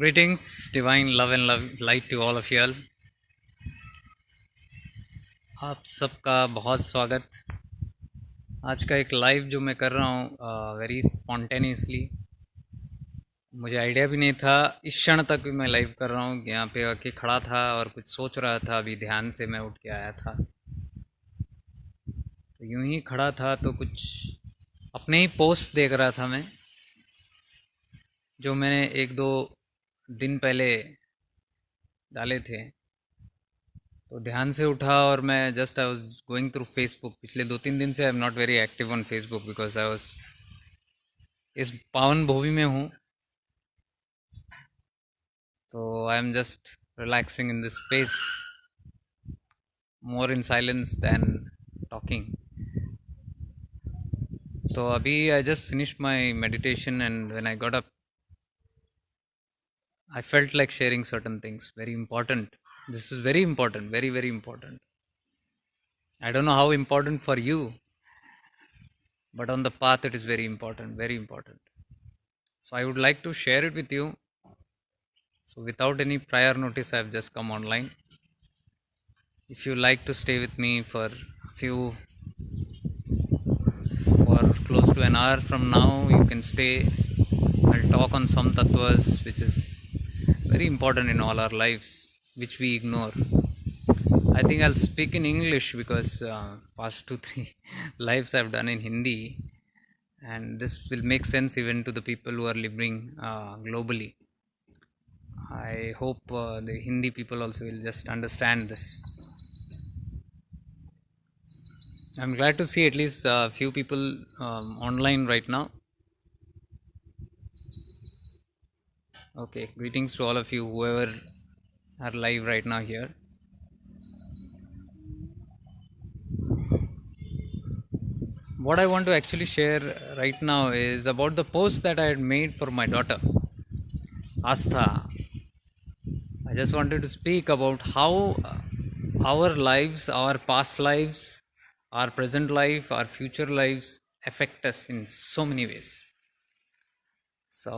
Greetings, divine love and light to all of you all. आप सबका बहुत स्वागत। आज का एक लाइव जो मैं कर रहा हूँ वेरी स्पॉन्टेनियसली, मुझे आइडिया भी नहीं था। इस क्षण तक भी मैं लाइव कर रहा हूँ। यहाँ पे आके खड़ा था और कुछ सोच रहा था। अभी ध्यान से मैं उठ के आया था, तो यूं ही खड़ा था तो कुछ अपने ही पोस्ट देख रहा था मैं, जो मैंने एक दो दिन पहले डाले थे। तो ध्यान से उठा और मैं just I was going through Facebook. पिछले 2-3 दिन से I am not very active on Facebook because I was इस पावन भूमि में हूँ, तो I am just relaxing in this space, more in silence than talking. तो अभी I just finished my meditation and when I got up I felt like sharing certain things very important. This is very important, very very important. I don't know how important for you, but on the path it is very important, very important. So I would like to share it with you. So without any prior notice, I have just come online. If you like to stay with me for close to an hour from now, you can stay. I'll talk on some tattvas which is very important in all our lives, which we ignore. I think I'll speak in English because past 2-3 lives I've done in Hindi, and this will make sense even to the people who are living globally. I hope the Hindi people also will just understand this. I'm glad to see at least a few people online right now. Okay, greetings to all of you, whoever are live right now here. What I want to actually share right now is about the post that I had made for my daughter, Astha. I just wanted to speak about how our lives, our past lives, our present life, our future lives affect us in so many ways. So,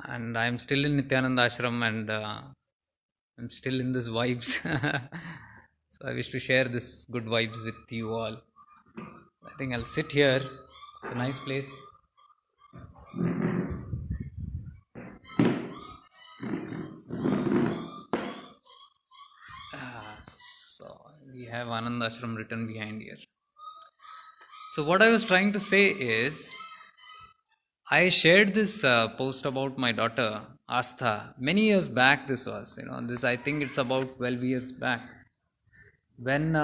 and I'm still in Nityananda Ashram, and I'm still in this vibes. So I wish to share this good vibes with you all. I think I'll sit here. It's a nice place. So we have Anand Ashram written behind here. So what I was trying to say is, I shared this post about my daughter Astha many years back. This was, this, I think it's about 12 years back, when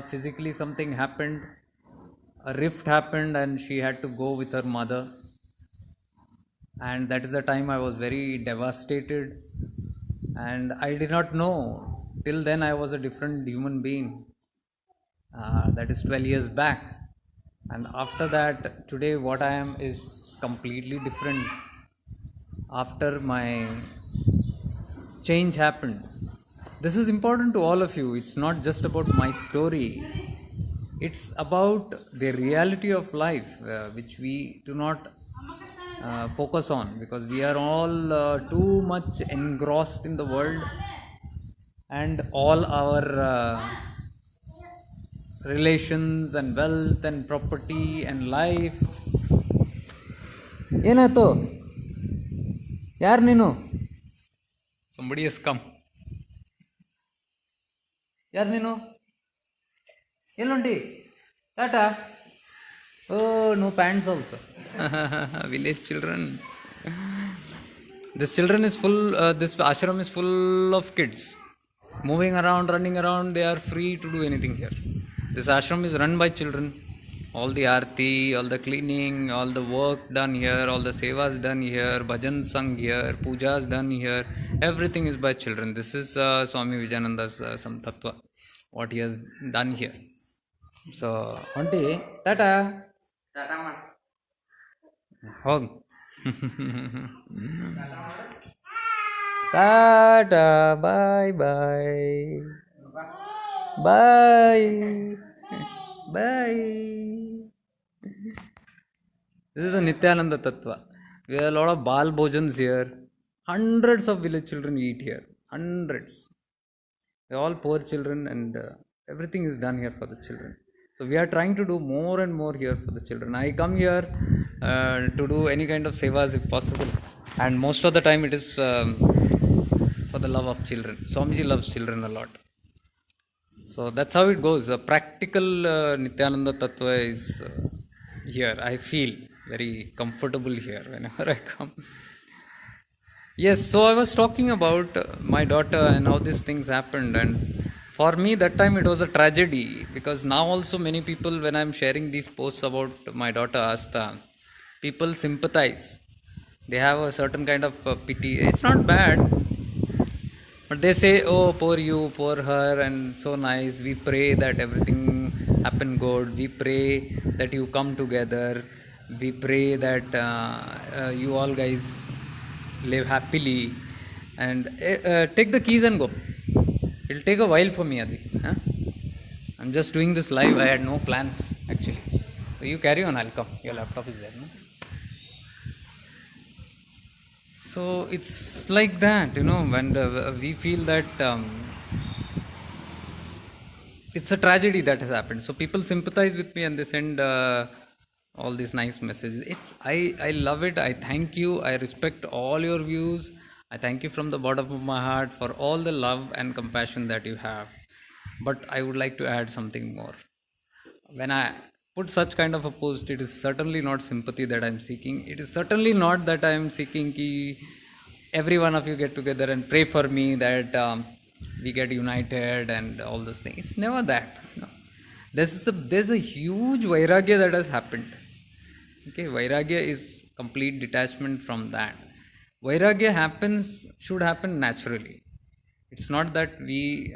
physically something happened, a rift happened, and she had to go with her mother. And that is the time I was very devastated, and I did not know. Till then, I was a different human being. That is 12 years back. And after that, today, what I am is completely different. After my change happened, this is important to all of you. It's not just about my story, it's about the reality of life, which we do not focus on, because we are all too much engrossed in the world, and all our relations and wealth and property and life. ಏನಾಯ್ತು? ಯಾರು ನೀನು? Somebody has come. ಯಾರು ನೀನು? ಎಲ್ಲುಂಟಿ? Tata? Oh, no pants also. Village children. This children is full. This ashram is full of kids, moving around, running around. They are free to do anything here. This ashram is run by children. All the aarti, all the cleaning, all the work done here, all the sevas done here, bhajan sung here, pujas done here. Everything is by children. This is Swami Vijayananda's some tattva, what he has done here. So, auntie, tata. ಹೋಗ್ ಟಾಟಾ, ಬಾಯ್ ಬಾಯ್, ಬಾಯ್ ಬಾಯ್. This is the Nityananda Tattva. We have a lot of Bal Bhojans here. Hundreds of village children eat here. Hundreds. They're all poor children, and everything is done here for the children. So we are trying to do more and more here for the children. I come here to do any kind of sevas if possible, and most of the time it is for the love of children. Swamiji loves children a lot. So that's how it goes. A practical Nityananda Tattva is here. I feel very comfortable here whenever I come. Yes, so I was talking about my daughter and how these things happened, and for me that time it was a tragedy, because now also many people, when I'm sharing these posts about my daughter Asta, people sympathize. They have a certain kind of pity. It's not bad, but they say, "Oh, poor you, poor her," and so nice. We pray that everything happen good. We pray that you come together. We pray that you all guys live happily, and take the keys and go. It'll take a while for me, Adi. Huh? I'm just doing this live. I had no plans actually. So you carry on. I'll come. Your laptop is there, no? So it's like that, when we feel that it's a tragedy that has happened. So people sympathize with me and they send all these nice messages. I love it. I thank you. I respect all your views. I thank you from the bottom of my heart for all the love and compassion that you have. But I would like to add something more. When I put such kind of a post, it is certainly not sympathy that I'm seeking. It is certainly not that I'm seeking ki every one of you get together and pray for me that we get united and all those things. It's never that. No. There's a huge vairagya that has happened. Okay, vairagya is complete detachment from that. Vairagya should happen naturally. It's not that we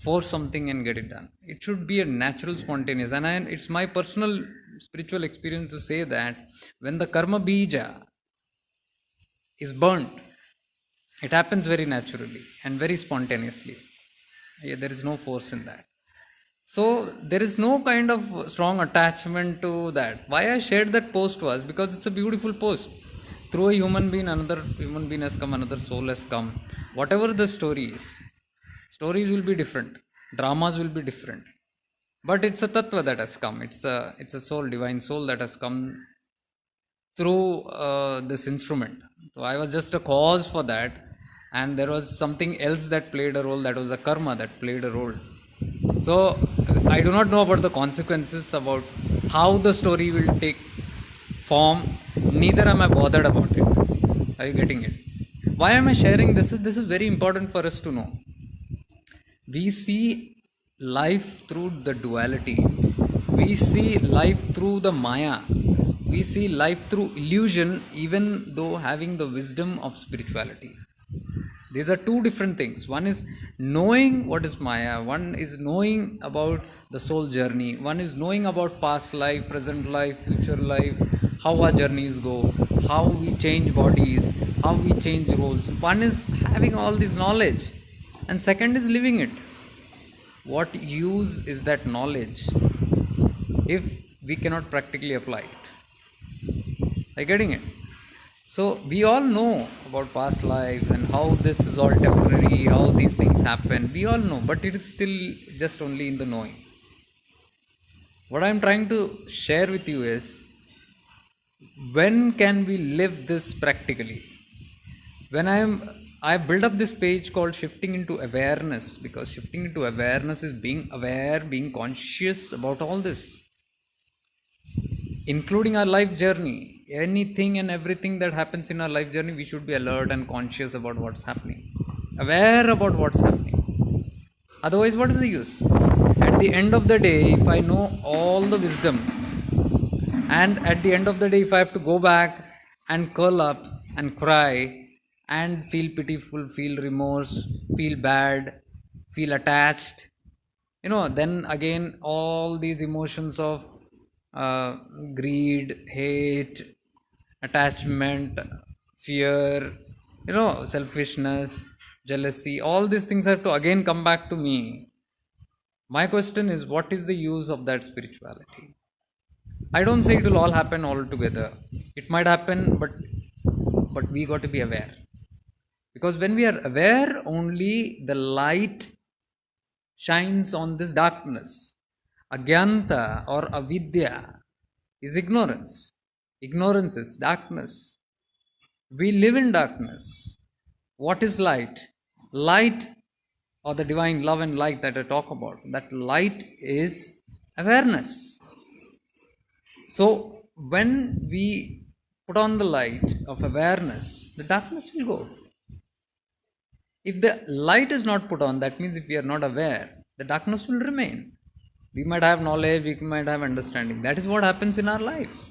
force something and get it done. It should be a natural, spontaneous. And it's my personal spiritual experience to say that when the karma bija is burnt, it happens very naturally and very spontaneously. There is no force in that. So there is no kind of strong attachment to that. Why I shared that post was because it's a beautiful post. Through a human being, another human being has come, another soul has come. Whatever the story is, stories will be different, dramas will be different. But it's a tattva that has come. It's a soul, divine soul that has come through this instrument. So I was just a cause for that, and there was something else that played a role. That was a karma that played a role. So I do not know about the consequences, about how the story will take form. Neither am I bothered about it. Are you getting it? Why am I sharing this? This is very important for us to know. We see life through the duality. We see life through the maya. We see life through illusion, even though having the wisdom of spirituality. These are two different things. One is knowing what is maya. One is knowing about the soul journey. One is knowing about past life, present life, future life, how our journeys go, how we change bodies, how we change roles. One is having all this knowledge, and second is living it. What use is that knowledge if we cannot practically apply it? Are you getting it? So we all know about past lives and how this is all temporary, how these things happen. We all know, but it is still just only in the knowing. What I am trying to share with you is, when can we live this practically? When I build up this page called Shifting into Awareness, because shifting into awareness is being aware, being conscious about all this, including our life journey. Anything and everything that happens in our life journey, we should be alert and conscious about what's happening, aware about what's happening. Otherwise, what is the use? At the end of the day, if I know all the wisdom, and at the end of the day, if I have to go back and curl up and cry and feel pitiful, feel remorse, feel bad, feel attached, then again all these emotions of greed, hate, attachment, fear, selfishness, jealousy, all these things have to again come back to me. My question is, what is the use of that spirituality? I don't say it will all happen all together. It might happen, but we got to be aware. Because when we are aware, only the light shines on this darkness. Agyanta or avidya is ignorance. Ignorance is darkness. We live in darkness. What is light? Light, or the divine love and light that I talk about, that light is awareness. So when we put on the light of awareness, the darkness will go. If the light is not put on, that means if we are not aware, the darkness will remain. We might have knowledge, we might have understanding. That is what happens in our lives.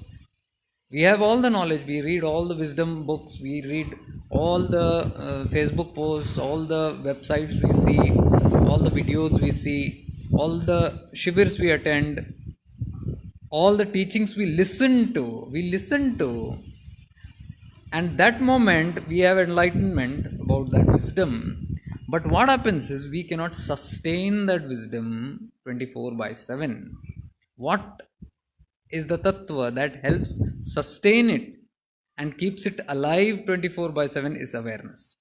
We have all the knowledge, we read all the wisdom books, we read all the Facebook posts, all the websites we see, all the videos we see, all the shivers we attend, all the teachings we listen to. And that moment we have enlightenment about that wisdom. But what happens is we cannot sustain that wisdom 24/7. What is the tattva that helps sustain it and keeps it alive 24/7 is awareness.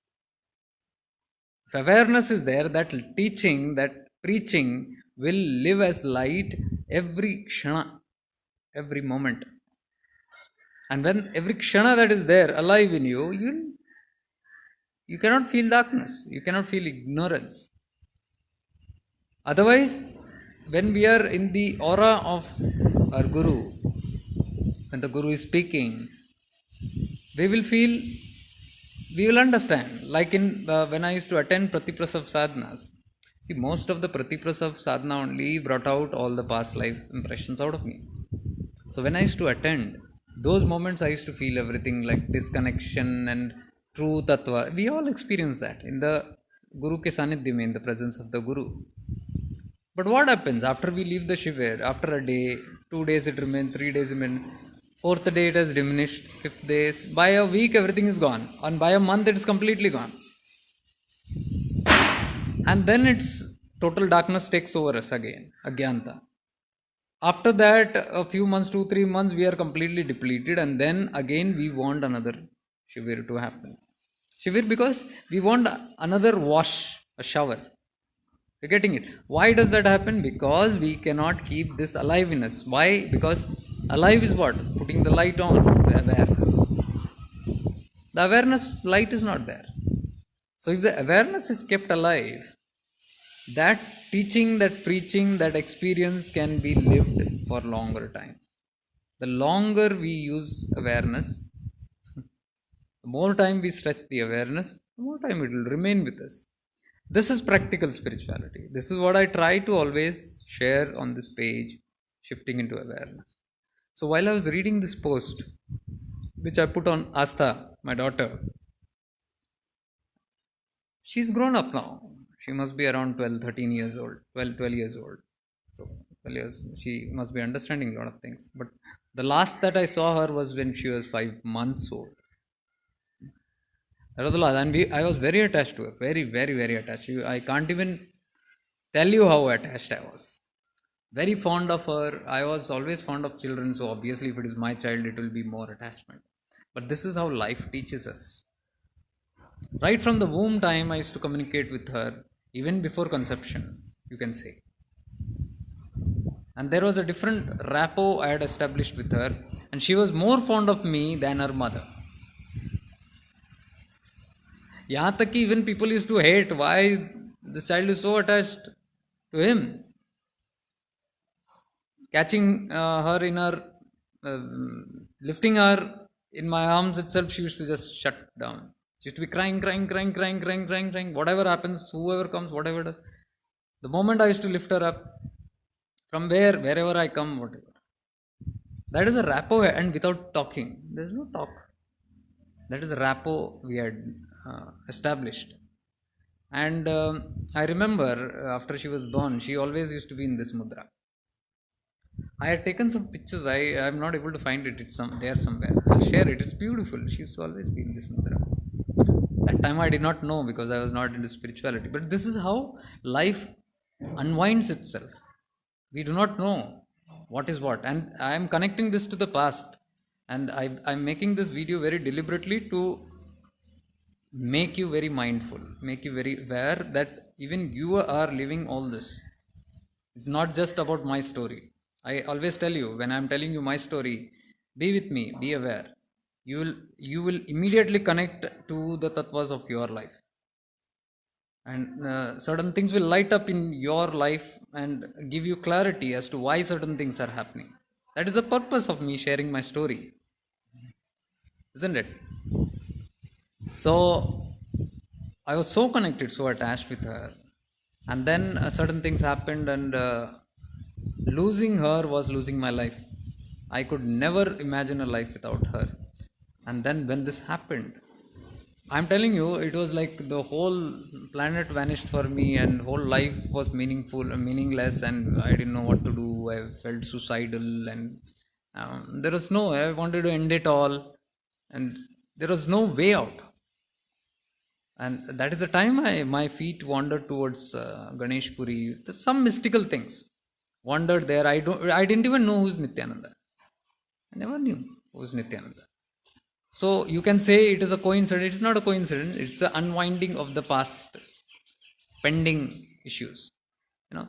If awareness is there, that teaching, that preaching will live as light every kshana, every moment. And when every kshana that is there alive in you, you cannot feel darkness, you cannot feel ignorance. Otherwise, when we are in the aura of our Guru, when the Guru is speaking, we will understand. Like in when I used to attend Pratiprasav sadhanas, see, most of the Pratiprasav sadhana only brought out all the past life impressions out of me. So when I used to attend, those moments I used to feel everything like disconnection and true tattva. We all experience that in the Guru ke sanidhya mein, in the presence of the Guru. But what happens after we leave the shivir? After a day, 2 days it remains, 3 days it remains, 4th day it has diminished, 5th days, by a week everything is gone, and by a month it is completely gone. And then it's total darkness takes over us again, agyanta. After that, a few months, 2-3 months, we are completely depleted, and then again we want another shivir to happen. Shivir because we want another wash, a shower. You're getting it? Why does that happen? Because we cannot keep this alive in us. Why? Because alive is what? Putting the light on, the awareness. The awareness light is not there. So if the awareness is kept alive, that teaching, that preaching, that experience can be lived for longer time. The longer we use awareness, the more time we stretch the awareness, the more time it will remain with us. This is practical spirituality. This is what I try to always share on this page, shifting into awareness. So while I was reading this post, which I put on Astha, my daughter, she's grown up now. She must be around 13 years old, 12 years old. So 12 years, she must be understanding a lot of things. But the last that I saw her was when she was 5 months old. That was the last. And I was very attached to her. Very, very, very attached. I can't even tell you how attached I was. Very fond of her. I was always fond of children. So obviously if it is my child, it will be more attachment. But this is how life teaches us. Right from the womb time, I used to communicate with her. Even before conception, you can say. And there was a different rapport I had established with her. And she was more fond of me than her mother. Yahan tak ki even people used to hate why this child is so attached to him. Catching her in her, lifting her in my arms itself, she used to just shut down. She used to be crying. Whatever happens, whoever comes, whatever does. The moment I used to lift her up, from wherever I come, whatever. That is a rapport, and without talking. There is no talk. That is a rapport we had established. And I remember after she was born, she always used to be in this mudra. I had taken some pictures. I am not able to find it. It's there somewhere. I'll share it. It's beautiful. She used to always be in this mudra. That time I did not know because I was not into spirituality. But this is how life unwinds itself. We do not know what is what. And I am connecting this to the past. And I'm making this video very deliberately to make you very mindful, make you very aware that even you are living all this. It's not just about my story. I always tell you, when I'm telling you my story, be with me, be aware. You will immediately connect to the tattvas of your life, and certain things will light up in your life and give you clarity as to why certain things are happening. That is the purpose of me sharing my story, isn't it? So I was so connected, so attached with her, and then certain things happened, and losing her was losing my life. I could never imagine a life without her. And then when this happened, I'm telling you, it was like the whole planet vanished for me, and whole life was meaningless, and I didn't know what to do. I felt suicidal, and there was no. I wanted to end it all, and there was no way out. And that is the time my feet wandered towards Ganesh Puri. Some mystical things wandered there. I didn't even know who's Nityananda. I never knew who's Nityananda. So you can say it is a coincidence. It's not a coincidence. It's the unwinding of the past pending issues. You know.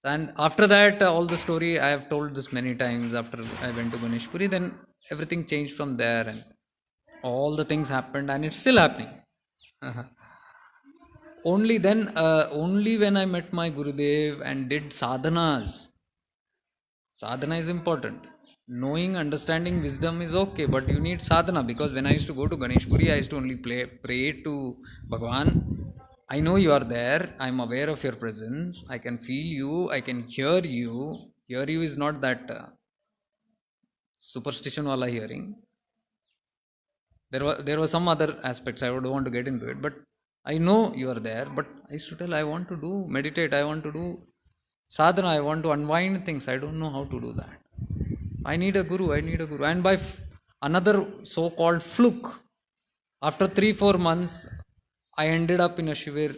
And after that, all the story I have told this many times. After I went to Ganesh Puri, then everything changed from there, and all the things happened, and it's still happening. Only then, only when I met my Gurudev and did sadhanas. Sadhana is important. Knowing, understanding, wisdom is okay, but you need sadhana, because when I used to go to Ganesh Puri, I used to only pray to Bhagwan. I know you are there, I am aware of your presence, I can feel you, I can hear you. Hear you is not that superstition wala hearing. There were some other aspects, I would want to get into it, but I know you are there. But I used to tell, I want to do meditate, I want to do sadhana, I want to unwind things, I don't know how to do that. I need a guru, and by another so-called fluke, after 3-4 months, I ended up in a shivir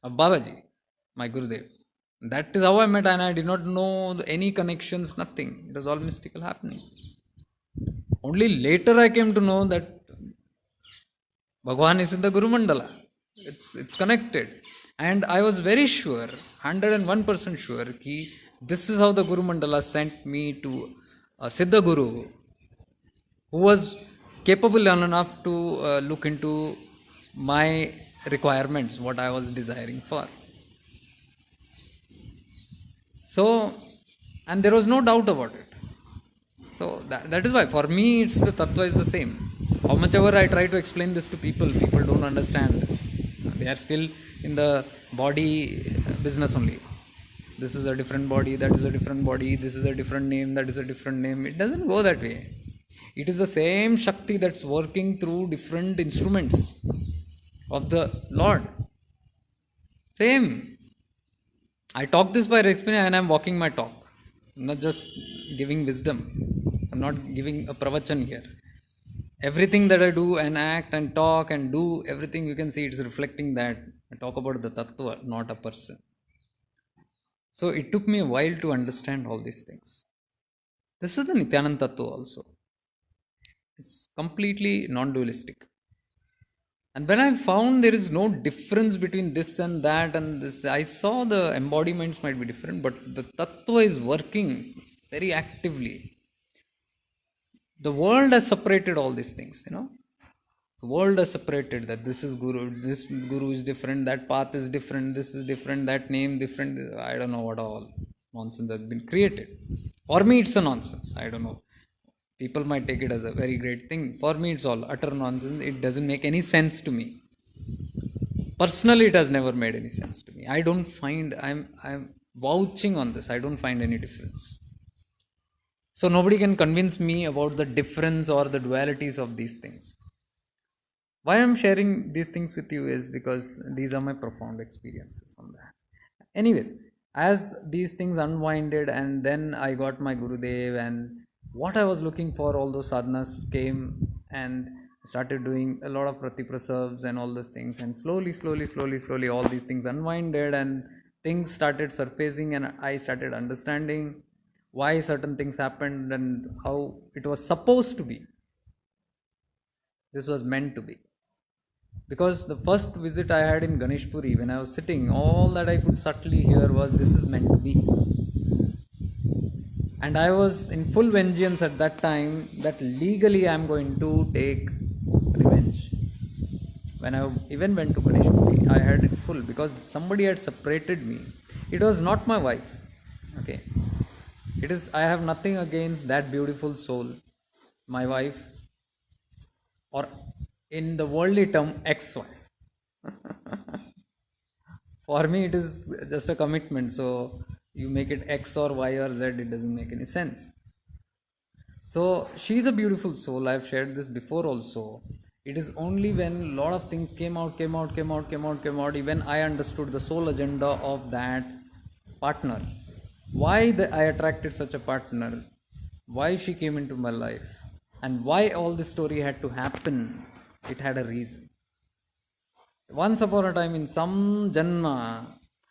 of Babaji, my Gurudev. That is how I met, and I did not know any connections, nothing. It was all mystical happening. Only later I came to know that Bhagwan is in the Guru Mandala. It's connected. And I was very sure, 101% sure, कि this is how the Guru Mandala sent me to a Siddha Guru who was capable enough to look into my requirements, what I was desiring for. So, and there was no doubt about it. So that is why for me it's the tattva is the same. How much ever I try to explain this to people, people don't understand this. They are still in the body business only. This is a different body, that is a different body, this is a different name, that is a different name. It doesn't go that way. It is the same Shakti that's working through different instruments of the Lord. Same. I talk this by experience, and I am walking my talk. I'm not just giving wisdom. I'm not giving a pravachan here. Everything that I do and act and talk and do, everything you can see it's reflecting that. I talk about the tattva, not a person. So it took me a while to understand all these things. This is the Nityananda Tattva also. It's completely non-dualistic. And when I found there is no difference between this and that and this, I saw the embodiments might be different, but the tattva is working very actively. The world has separated all these things, The world has separated that this is Guru, this Guru is different, that path is different, this is different, that name different. I don't know what all nonsense has been created. For me, it's a nonsense. I don't know. People might take it as a very great thing. For me, it's all utter nonsense. It doesn't make any sense to me. Personally, it has never made any sense to me. I don't find, I'm vouching on this. I don't find any difference. So nobody can convince me about the difference or the dualities of these things. Why I'm sharing these things with you is because these are my profound experiences on that. Anyways, as these things unwinded, and then I got my Gurudev, and what I was looking for, all those sadhanas came, and started doing a lot of pratiprasavs and all those things, and slowly all these things unwinded, and things started surfacing, and I started understanding why certain things happened and how it was supposed to be. This was meant to be. Because the first visit I had in Ganeshpuri, when I was sitting, all that I could subtly hear was, this is meant to be. And I was in full vengeance at that time that legally I am going to take revenge. When I even went to Ganeshpuri, I had it full because somebody had separated me. It was not my wife. Okay. It is, I have nothing against that beautiful soul, my wife, or in the worldly term, ex-wife. For me, it is just a commitment. So you make it X or Y or Z, it doesn't make any sense. So she's a beautiful soul. I've shared this before also. It is only when a lot of things came out, even I understood the soul agenda of that partner. Why I attracted such a partner, why she came into my life, and why all this story had to happen. It had a reason. Once upon a time in some Janma,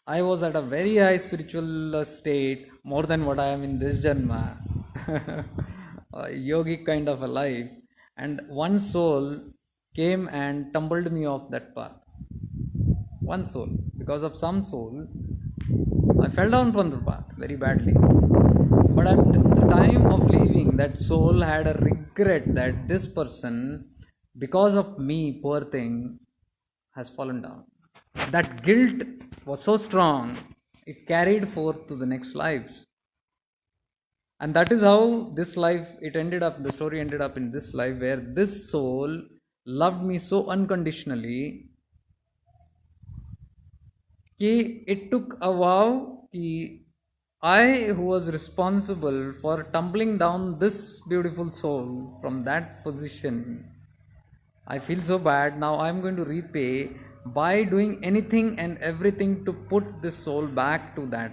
I was at a very high spiritual state, more than what I am in this Janma. A yogic kind of a life. And one soul came and tumbled me off that path. One soul. Because of some soul, I fell down from the path very badly. But at the time of leaving, that soul had a regret that this person, because of me, poor thing, has fallen down. That guilt was so strong, it carried forth to the next lives. And that is how this life, the story ended up in this life, where this soul loved me so unconditionally कि it took a vow कि I, who was responsible for tumbling down this beautiful soul from that position, I feel so bad. Now I am going to repay by doing anything and everything to put this soul back to that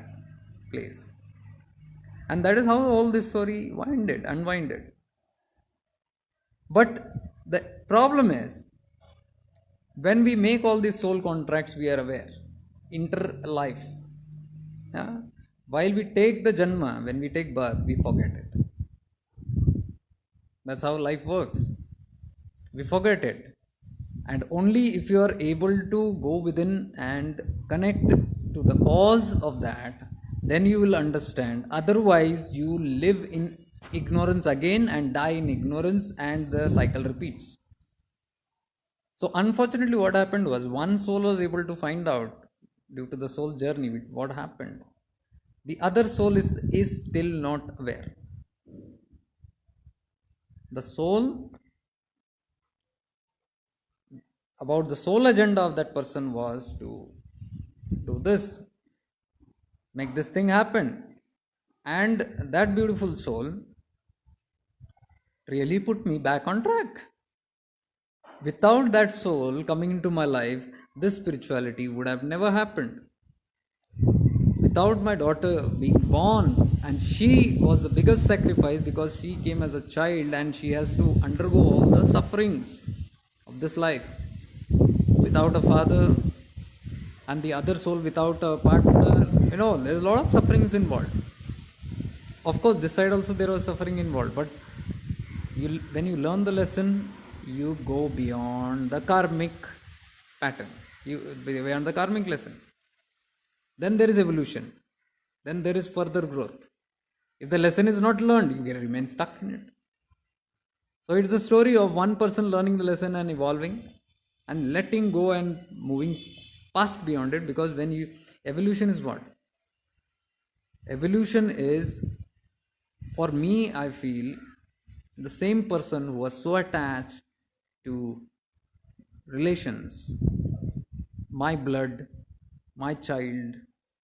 place. And that is how all this story unwinded. But the problem is, when we make all these soul contracts, we are aware. Inter-life. Yeah? While we take the Janma, when we take birth, we forget it. That's how life works. We forget it. And only if you are able to go within and connect to the cause of that, then you will understand. Otherwise, you live in ignorance again and die in ignorance, and the cycle repeats. So unfortunately, what happened was, one soul was able to find out, due to the soul journey, what happened. The other soul is still not aware. The soul, about the soul agenda of that person was to do this, make this thing happen. And that beautiful soul really put me back on track. Without that soul coming into my life, this spirituality would have never happened. Without my daughter being born, and she was the biggest sacrifice because she came as a child and she has to undergo all the sufferings of this life. Without a father, and the other soul without a partner, there's a lot of sufferings involved. Of course, this side also there was suffering involved, but when you learn the lesson, you go beyond the karmic pattern, beyond the karmic lesson. Then there is evolution. Then there is further growth. If the lesson is not learned, you will remain stuck in it. So it's a story of one person learning the lesson and evolving and letting go and moving past beyond it. Because evolution is what? Evolution is, for me, I feel, the same person who was so attached to relations, my blood, my child,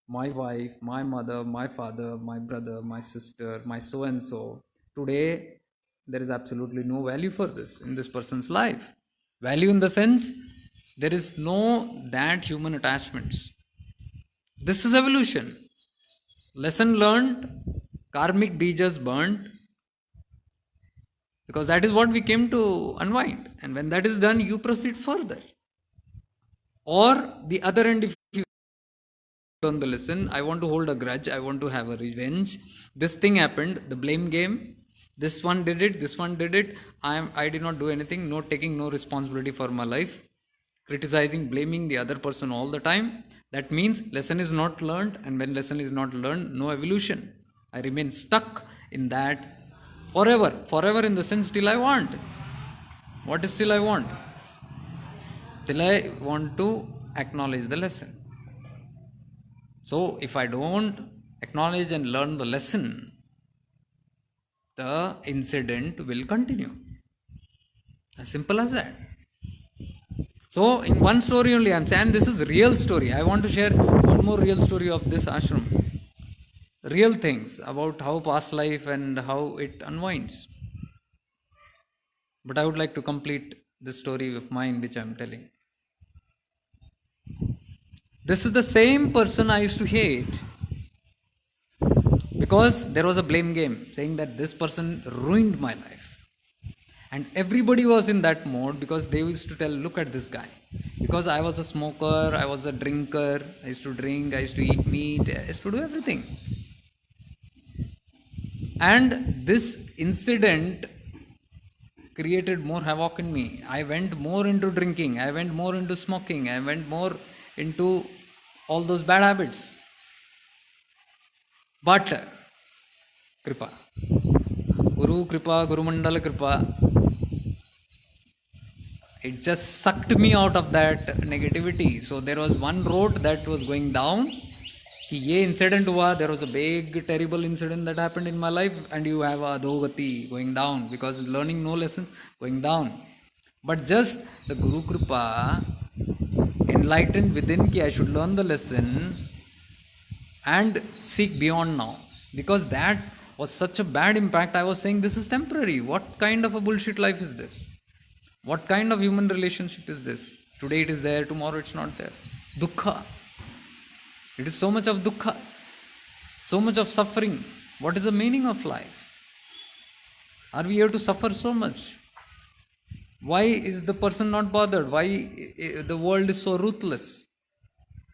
my wife, my mother, my father, my brother, my sister, my so and so. Today, there is absolutely no value for this in this person's life. Value in the sense, there is no that human attachments. This is evolution. Lesson learned, karmic bejas burned, because that is what we came to unwind. And when that is done, you proceed further. Or the other end, if you learn the lesson, I want to hold a grudge, I want to have a revenge, this thing happened, the blame game, this one did it, I did not do anything, taking no responsibility for my life. criticizing, blaming the other person all the time, that means lesson is not learned, and when lesson is not learned, no evolution. I remain stuck in that forever. Forever in the sense till I want. What is till I want? Till I want to acknowledge the lesson. So if I don't acknowledge and learn the lesson, the incident will continue. As simple as that. So in one story only, I'm saying this is a real story. I want to share one more real story of this ashram. Real things about how past life and how it unwinds. But I would like to complete this story of mine which I'm telling. This is the same person I used to hate, because there was a blame game saying that this person ruined my life. And everybody was in that mode because they used to tell, look at this guy. Because I was a smoker, I was a drinker, I used to drink, I used to eat meat, I used to do everything. And this incident created more havoc in me. I went more into drinking, I went more into smoking, I went more into all those bad habits. But Kripa, Guru Kripa, Guru Mandala Kripa, it just sucked me out of that negativity. So there was one road that was going down. कि ये incident हुआ, there was a big terrible incident that happened in my life, and you have adhogati going down because learning no lesson going down. But just the Guru Kripa enlightened within कि I should learn the lesson and seek beyond now, because that was such a bad impact. I was saying this is temporary. What kind of a bullshit life is this? What kind of human relationship is this? Today it is there, tomorrow it's not there. Dukkha. It is so much of dukkha, so much of suffering. What is the meaning of life? Are we here to suffer so much? Why is the person not bothered? Why the world is so ruthless?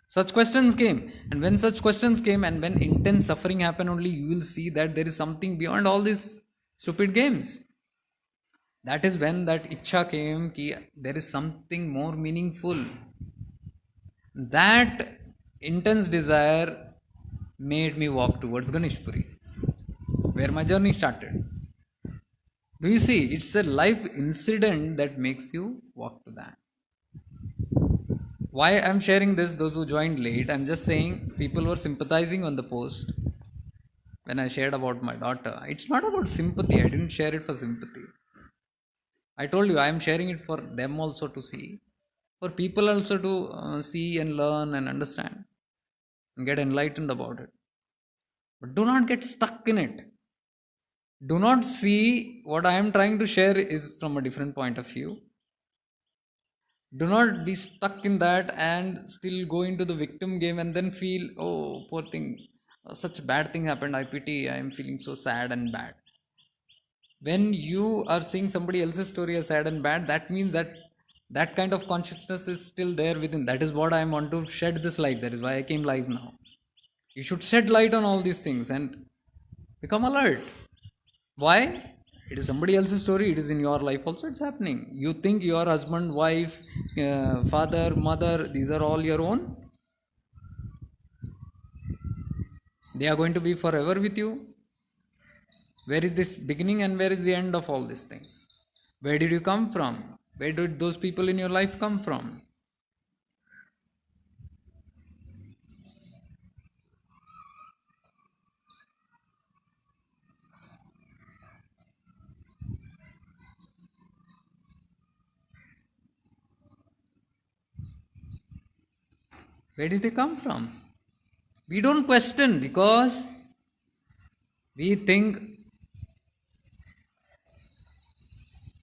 Such questions came. And when such questions came and when intense suffering happened, only you will see that there is something beyond all these stupid games. That is when that ichha came, ki there is something more meaningful. That intense desire made me walk towards Ganeshpuri, where my journey started. Do you see? It's a life incident that makes you walk to that. Why I'm sharing this, those who joined late, I'm just saying people were sympathizing on the post when I shared about my daughter. It's not about sympathy. I didn't share it for sympathy. I told you I am sharing it for them also to see, for people also to see and learn and understand and get enlightened about it. But do not get stuck in it. Do not see what I am trying to share is from a different point of view. Do not be stuck in that and still go into the victim game and then feel, oh, poor thing, such a bad thing happened, I pity, I am feeling so sad and bad. When you are seeing somebody else's story as sad and bad, that means that that kind of consciousness is still there within. That is what I want to shed this light. That is why I came live now. You should shed light on all these things and become alert. Why? It is somebody else's story. It is in your life also. It's happening. You think your husband, wife, father, mother, these are all your own. They are going to be forever with you. Where is this beginning and where is the end of all these things? Where did you come from? Where did those people in your life come from? Where did they come from? We don't question because we think,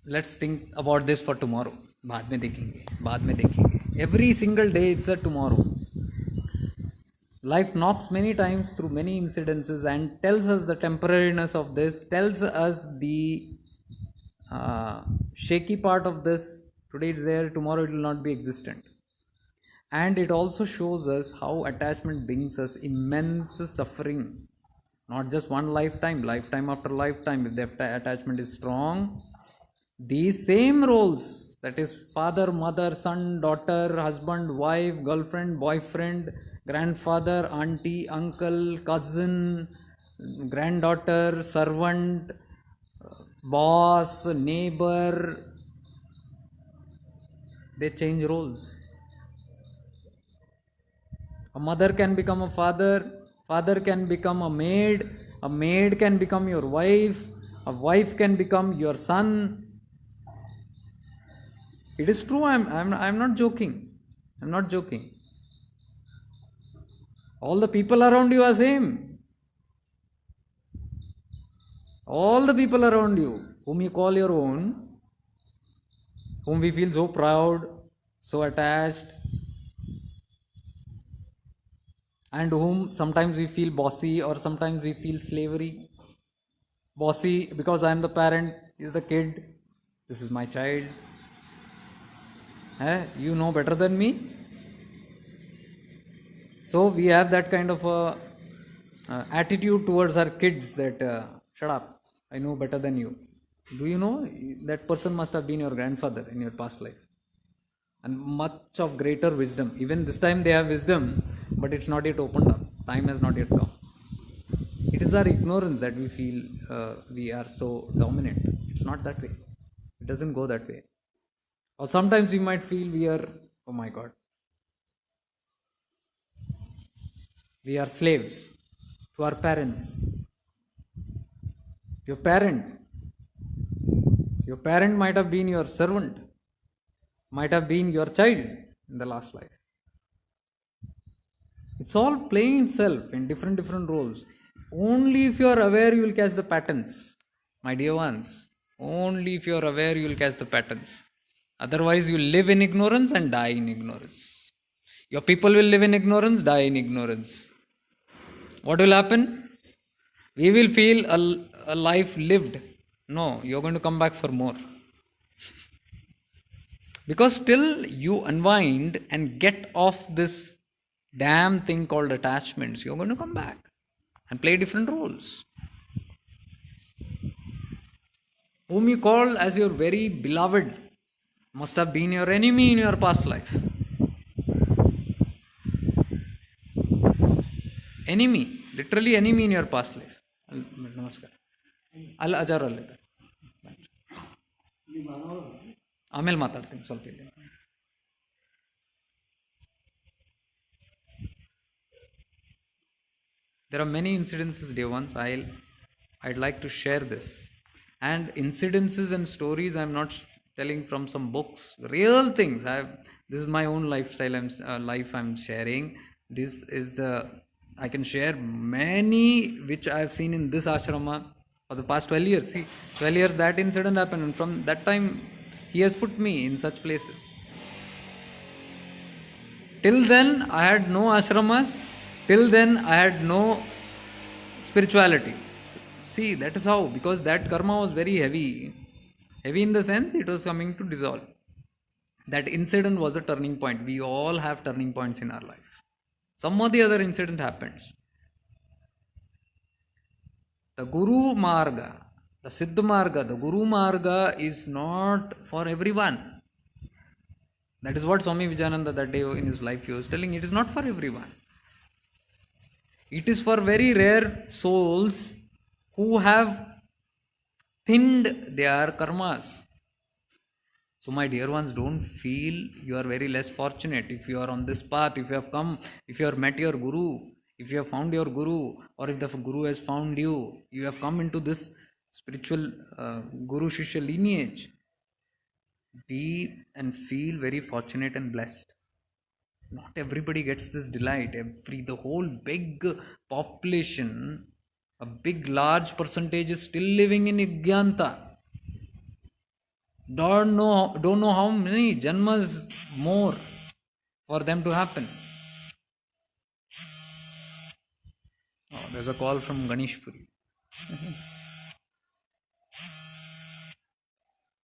let's think about this for tomorrow. बाद में देखेंगे. Every single day it's a tomorrow. Life knocks many times through many incidences and tells us the temporariness of this, tells us the shaky part of this. Today it's there, tomorrow it will not be existent. And it also shows us how attachment brings us immense suffering. Not just one lifetime, lifetime after lifetime. If the attachment is strong, these same roles That is father, mother, son, daughter, husband, wife, girlfriend, boyfriend, grandfather, auntie, uncle, cousin, granddaughter, servant, boss, neighbor. They change roles. A mother can become a father, father can become a maid can become your wife, a wife can become your son. It is true, I'm not joking. I'm not joking. All the people around you are same. All the people around you, whom you call your own, whom we feel so proud, so attached, and whom sometimes we feel bossy or sometimes we feel slavery. Bossy because I am the parent, is the kid, this is my child. You know better than me. So we have that kind of attitude towards our kids that shut up, I know better than you. Do you know that person must have been your grandfather in your past life? And much of greater wisdom. Even this time they have wisdom, but it's not yet opened up. Time has not yet come. It is our ignorance that we feel we are so dominant. It's not that way. It doesn't go that way. Or sometimes we might feel we are, oh my God, we are slaves to our parents. Your parent might have been your servant, might have been your child in the last life. It's all playing itself in different roles. Only if you are aware you will catch the patterns, my dear ones. Only if you are aware you will catch the patterns. Otherwise you live in ignorance and die in ignorance. Your people will live in ignorance, die in ignorance. What will happen? We will feel a life lived. No, you're going to come back for more. Because till you unwind and get off this damn thing called attachments, you're going to come back and play different roles. Whom you call as your very beloved must have been your enemy in your past life. Enemy, literally enemy in your past life. Namaskar. Al ajar alleta. ಆಮೇಲೆ ಮಾತಾಡ್ತೀನಿ ಸ್ವಲ್ಪ ಇಲ್ಲಿ. There are many incidences, dear ones. I'd like to share this. And incidences and stories I'm not telling from some books. Real things. This is my own lifestyle. Life I'm sharing. This is I can share many which I've seen in this ashrama for the past 12 years. See, 12 years that incident happened, and from that time he has put me in such places. Till then I had no ashramas. Till then I had no spirituality. See, that is how, because that karma was very heavy. Heavy in the sense it was coming to dissolve. That incident was a turning point. We all have turning points in our life. Some or the other incident happens. The Guru Marga, the Siddha Marga, the Guru Marga is not for everyone. That is what Swami Vijayananda that day in his life he was telling. It is not for everyone. It is for very rare souls who have thinned their karmas. So my dear ones, don't feel you are very less fortunate if you are on this path, if you have come, if you have met your Guru, if you have found your Guru, or if the Guru has found you, you have come into this spiritual Guru Shishya lineage. Be and feel very fortunate and blessed. Not everybody gets this delight. The whole big population, a big large percentage is still living in Igyanta. Don't know how many janmas more for them to happen. Oh, there's a call from Ganeshpuri.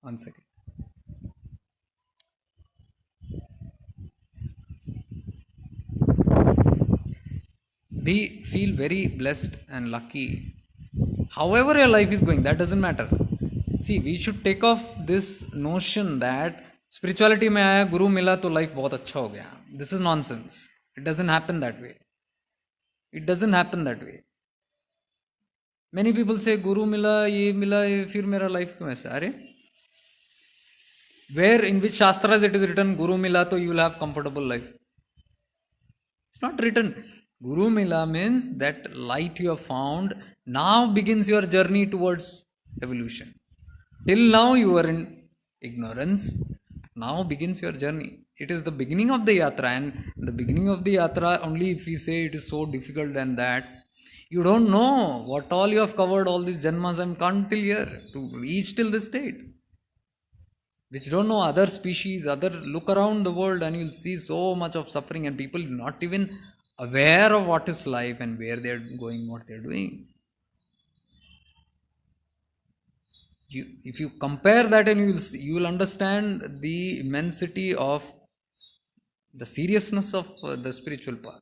One second. We feel very blessed and lucky. However your life is going, that doesn't matter. See, we should take off this notion that spirituality में आया, गुरु मिला तो life बहुत अच्छा हो गया. This is nonsense. It doesn't happen that way. It doesn't happen that way. Many people से गुरु मिला ये फिर मेरा लाइफ क्यों ऐसा. अरे, where in which shastras it is written guru mila to you will have comfortable life? It's not written. Guru mila means that light you have found now begins your journey towards evolution. Till now you were in ignorance. Now begins your journey. It is the beginning of the yatra, and the beginning of the yatra only if we say it is so difficult and that you don't know what all you have covered all these janmas and come till here to reach till this state, which don't know other species, other look around the world and you'll see so much of suffering and people not even aware of what is life and where they're going, what they're doing. If you compare that and you will understand the immensity of the seriousness of the spiritual path.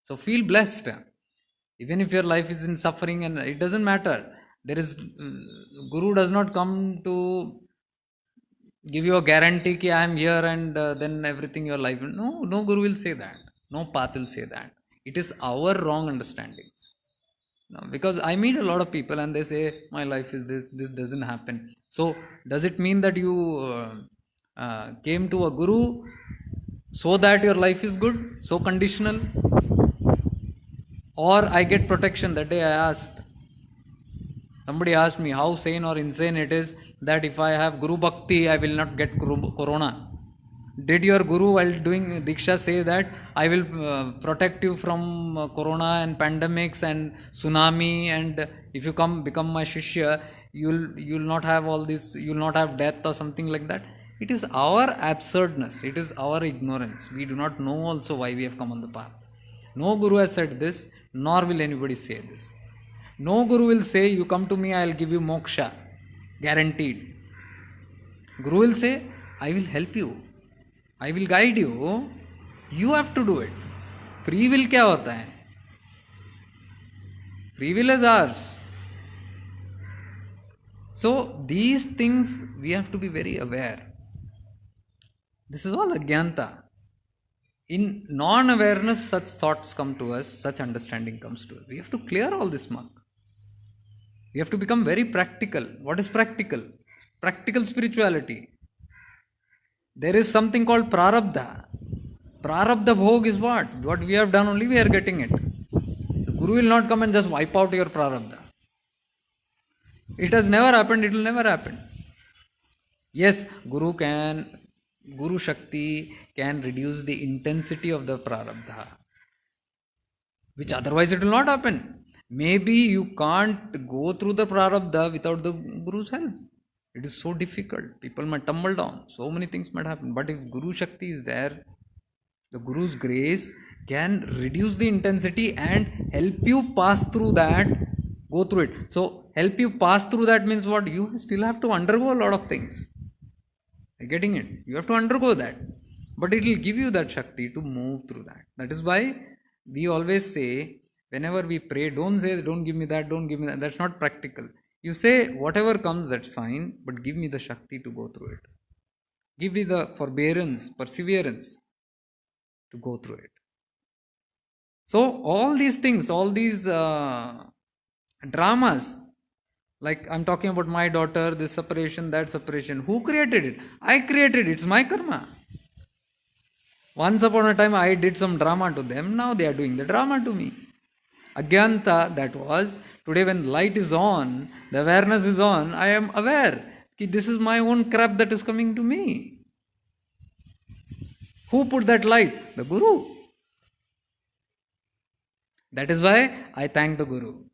So feel blessed. Even if your life is in suffering, and it doesn't matter. There is Guru does not come to give you a guarantee that I am here and then everything your life. No Guru will say that. No path will say that. It is our wrong understanding. No, because I meet a lot of people and they say my life is this doesn't happen. So does it mean that you came to a Guru so that your life is good, so conditional? Or I get protection? That day I asked, somebody asked me how sane or insane it is that if I have Guru Bhakti I will not get corona. Did your Guru while doing Diksha say that I will protect you from corona and pandemics and tsunami, and if you become my Shishya you'll not have all this, you'll not have death or something like that? It is our absurdness, it is our ignorance. We do not know also why we have come on the path. No Guru has said this, nor will anybody say this. No Guru will say you come to me I will give you moksha guaranteed. Guru will say I will help you, I will guide you, you have to do it. Free will क्या होता है? Free will is ours. So these things we have to be very aware. This is all agyanta. In non-awareness such thoughts come to us, such understanding comes to us. We have to clear all this muck. We have to become very practical. What is practical? Practical spirituality. There is something called prarabdha. Prarabdha bhog is what? What we have done only we are getting it. The Guru will not come and just wipe out your prarabdha. It has never happened, it will never happen. Yes, Guru Shakti can reduce the intensity of the prarabdha, which otherwise it will not happen. Maybe you can't go through the prarabdha without the Guru's help. It is so difficult. People might tumble down. So many things might happen. But if Guru Shakti is there, the Guru's grace can reduce the intensity and help you pass through that, go through it. So, help you pass through that means what? You still have to undergo a lot of things. You're getting it? You have to undergo that. But it will give you that Shakti to move through that. That is why we always say, whenever we pray, don't say, don't give me that, don't give me that. That's not practical. You say, whatever comes, that's fine, but give me the Shakti to go through it. Give me the forbearance, perseverance to go through it. So, all these things, all these dramas, like I'm talking about my daughter, this separation, that separation. Who created it? I created it. It's my karma. Once upon a time, I did some drama to them. Now they are doing the drama to me. Agyanta, that was. Today when light is on, the awareness is on, I am aware that this is my own crap that is coming to me. Who put that light? The Guru. That is why I thank the Guru.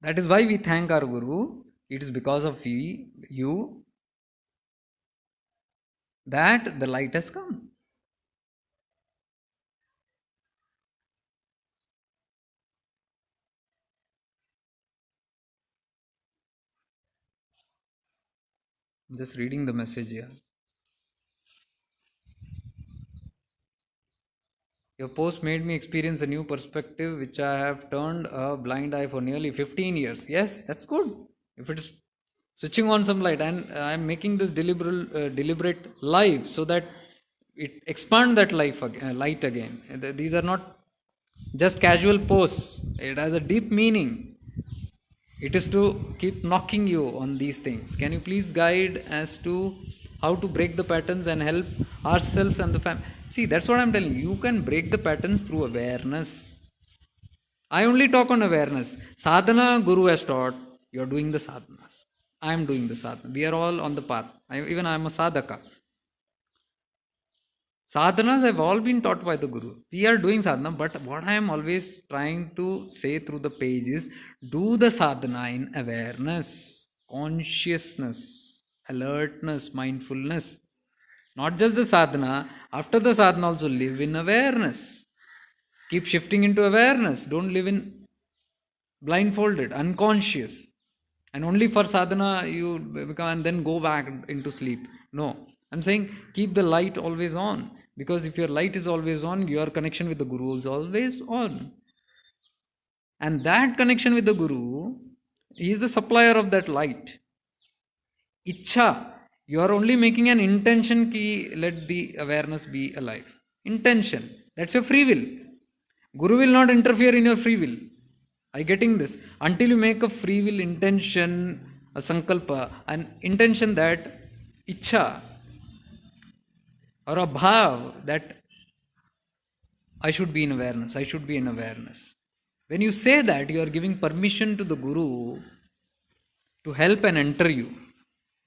That is why we thank our Guru. It is because of you that the light has come. I'm just reading the message here. Your post made me experience a new perspective which I have turned a blind eye for nearly 15 years. Yes, that's good. If it is switching on some light, and I'm making this deliberate life so that it expand that light again. These are not just casual posts. It has a deep meaning. It is to keep knocking you on these things. Can you please guide as to how to break the patterns and help ourselves and the family? See, that's what I'm telling you. You can break the patterns through awareness. I only talk on awareness. Sadhana, Guru has taught. You're doing the sadhanas. I am doing the sadhana. We are all on the path. Even I am a sadhaka. Sadhanas have all been taught by the Guru. We are doing sadhana, but what I am always trying to say through the page is do the sadhana in awareness, consciousness, alertness, mindfulness. Not just the sadhana, after the sadhana also live in awareness. Keep shifting into awareness. Don't live in blindfolded, unconscious. And only for sadhana you become and then go back into sleep. No. I'm saying keep the light always on. Because if your light is always on, your connection with the Guru is always on. And that connection with the Guru, he is the supplier of that light. Ichha, you are only making an intention ki let the awareness be alive. Intention. That's your free will. Guru will not interfere in your free will. Are you getting this? Until you make a free will intention, a sankalpa, an intention that ichha or a bhav that I should be in awareness, I should be in awareness. When you say that, you are giving permission to the Guru to help and enter you.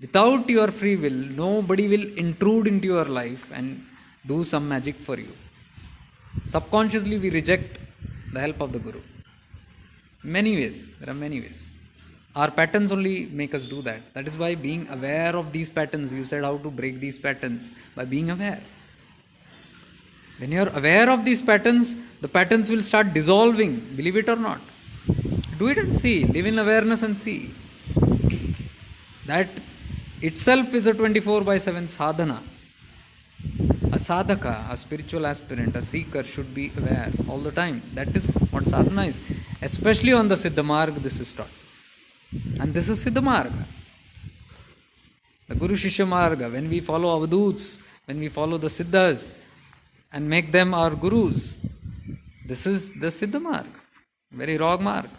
Without your free will, nobody will intrude into your life and do some magic for you. Subconsciously, we reject the help of the Guru. Many ways, there are many ways. Our patterns only make us do that. That is why being aware of these patterns, you said how to break these patterns, by being aware. When you are aware of these patterns, the patterns will start dissolving, believe it or not. Do it and see, live in awareness and see. That itself is a 24/7 sadhana. A sadhaka, a spiritual aspirant, a seeker should be aware all the time. That is what sadhana is. Especially on the Siddha Marga, this is taught. And this is Siddha Marga. The Guru Shishya Marga, when we follow Avaduts, when we follow the Siddhas and make them our Gurus, this is the Siddha Marga. Very raw marg.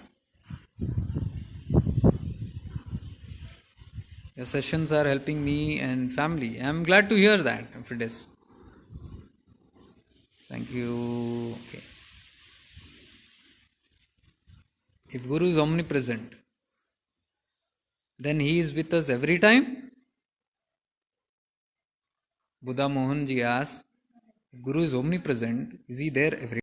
Your sessions are helping me and family. I am glad to hear that, if it is. Thank you. Okay. If Guru is omnipresent, then he is with us every time. Buddha Mohan ji asks, if Guru is omnipresent, is he there every time?